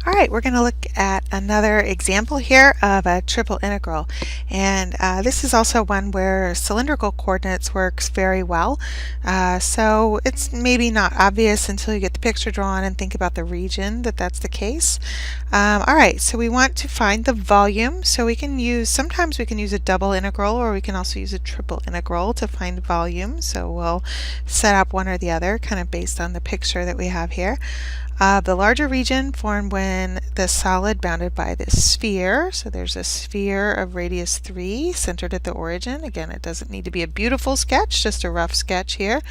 All right, we're going to look at another example here of a triple integral, and this is also one where cylindrical coordinates works very well. So it's maybe not obvious until you get the picture drawn and think about the region that that's the case. All right, so we want to find the volume, so we can use, sometimes we can use a double integral, or we can also use a triple integral to find volume. So we'll set up one or the other kind of based on the picture that we have here. The larger region formed when the solid bounded by this sphere, so there's a sphere of radius 3 centered at the origin, again it doesn't need to be a beautiful sketch, just a rough sketch here,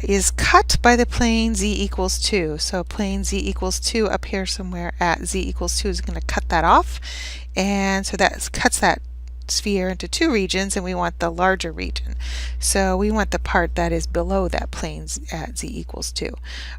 is cut by the plane z equals 2. So plane z equals 2 up here somewhere at z equals 2 is going to cut that off, and so that cuts that sphere into two regions, and we want the larger region. So we want the part that is below that plane at z equals 2.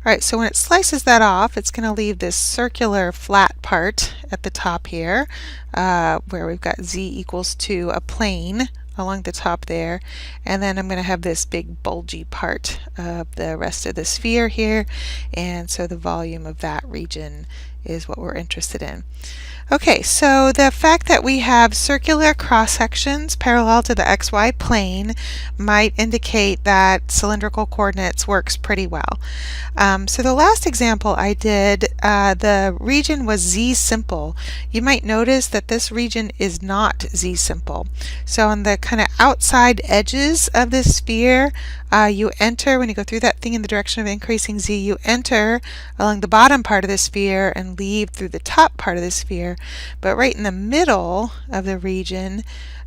Alright, so when it slices that off, it's going to leave this circular flat part at the top here, where we've got z equals 2, a plane along the top there, and then I'm going to have this big bulgy part of the rest of the sphere here, and so the volume of that region is what we're interested in. Okay, so the fact that we have circular cross-sections parallel to the xy plane might indicate that cylindrical coordinates works pretty well. So the last example I did, the region was z-simple. You might notice that this region is not z-simple. So on the kind of outside edges of this sphere, you enter, when you go through that thing in the direction of increasing z, you enter along the bottom part of the sphere and leave through the top part of the sphere. But right in the middle of the region,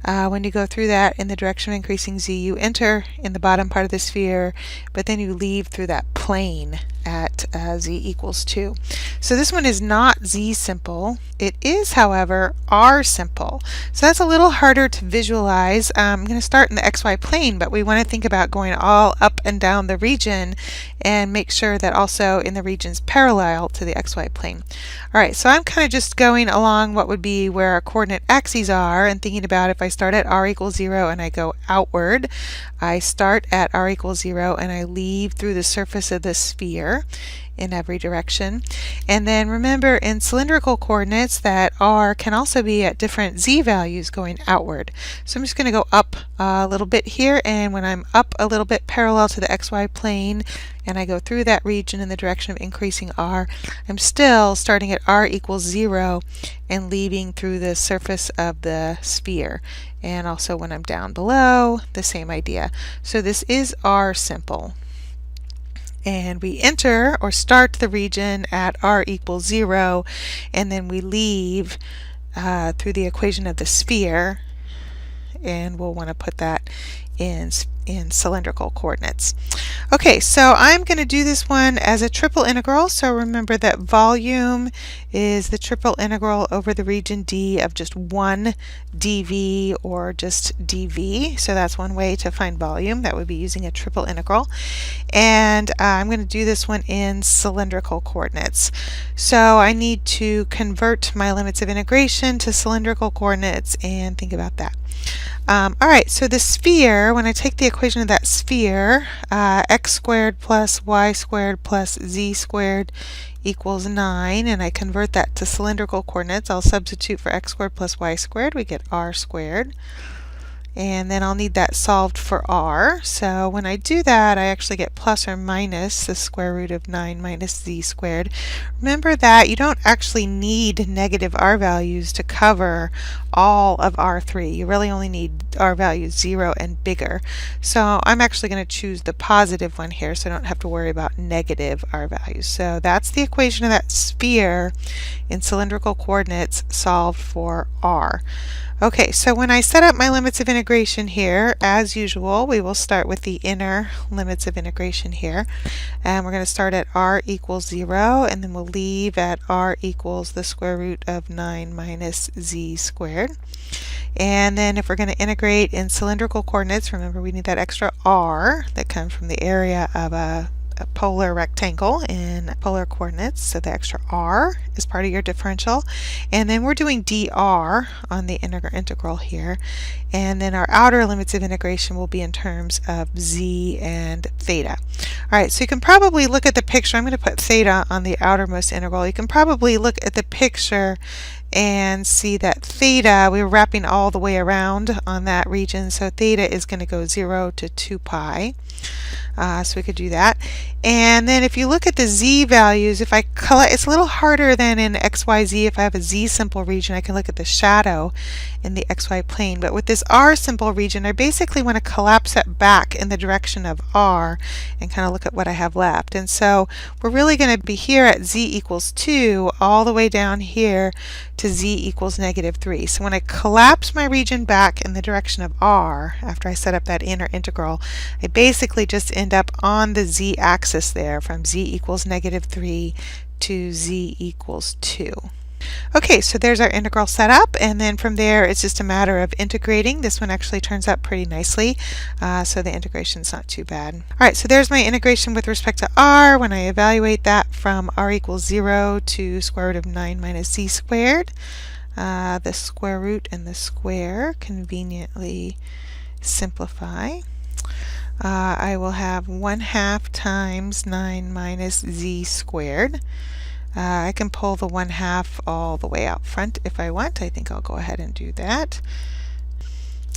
when you go through that in the direction of increasing z, you enter in the bottom part of the sphere, but then you leave through that plane at z equals 2. So this one is not z-simple. It is, however, r-simple. So that's a little harder to visualize. I'm going to start in the xy plane, but we want to think about going all up and down the region and make sure that also in the regions parallel to the xy plane. Alright, so I'm kind of just going along what would be where our coordinate axes are and thinking about if I start at r equals 0 and I go outward, I start at r equals 0 and I leave through the surface of the sphere in every direction. And then remember in cylindrical coordinates that r can also be at different z values going outward. So I'm just going to go up a little bit here, and when I'm up a little bit parallel to the xy plane and I go through that region in the direction of increasing r, I'm still starting at r equals 0 and leaving through the surface of the sphere. And also when I'm down below, the same idea. So this is r-simple. And we enter or start the region at r equals 0, and then we leave through the equation of the sphere, and we'll want to put that in cylindrical coordinates. Okay, so I'm going to do this one as a triple integral. So remember that volume is the triple integral over the region D of just 1 dv or just dv. So that's one way to find volume. That would be using a triple integral. And I'm going to do this one in cylindrical coordinates. So I need to convert my limits of integration to cylindrical coordinates and think about that. Alright, so the sphere, when I take the equation of that sphere, x squared plus y squared plus z squared equals 9, and I convert that to cylindrical coordinates, I'll substitute for x squared plus y squared, we get r squared. And then I'll need that solved for r. So when I do that, I actually get plus or minus the square root of 9 minus z squared. Remember that you don't actually need negative r values to cover all of r3. You really only need r values 0 and bigger. So I'm actually going to choose the positive one here so I don't have to worry about negative r values. So that's the equation of that sphere in cylindrical coordinates solved for r. Okay, so when I set up my limits of integration here, as usual, we will start with the inner limits of integration here. And we're going to start at r equals 0, and then we'll leave at r equals the square root of 9 minus z squared. And then if we're going to integrate in cylindrical coordinates, remember we need that extra r that comes from the area of a a polar rectangle in polar coordinates, so the extra r is part of your differential. And then we're doing dr on the integral here. And then our outer limits of integration will be in terms of z and theta. All right, so you can probably look at the picture. I'm going to put theta on the outermost integral. You can probably look at the picture and see that theta, we're wrapping all the way around on that region, so theta is going to go 0 to 2 pi. So we could do that. And then if you look at the z values, if I collect, it's a little harder than in xyz. If I have a z simple region, I can look at the shadow in the xy plane. But with this r simple region, I basically want to collapse it back in the direction of r and kind of look at what I have left. And so we're really going to be here at z equals 2 all the way down here to z equals -3. So when I collapse my region back in the direction of r, after I set up that inner integral, I basically just end up on the z-axis there from z equals -3 to z equals 2. Okay, so there's our integral set up, and then from there it's just a matter of integrating. This one actually turns out pretty nicely, so the integration's not too bad. Alright, so there's my integration with respect to r. When I evaluate that from r equals 0 to square root of 9 minus z squared, the square root and the square conveniently simplify. I will have 1/2 times 9 minus z squared. I can pull the 1/2 all the way out front if I want. I think I'll go ahead and do that.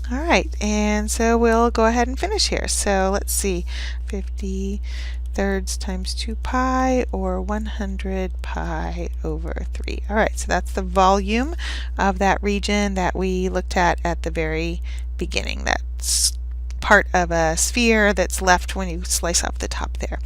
Alright, and so we'll go ahead and finish here. So let's see, 50 thirds times 2 pi, or 100 pi over 3. Alright, so that's the volume of that region that we looked at the very beginning. That's part of a sphere that's left when you slice off the top there.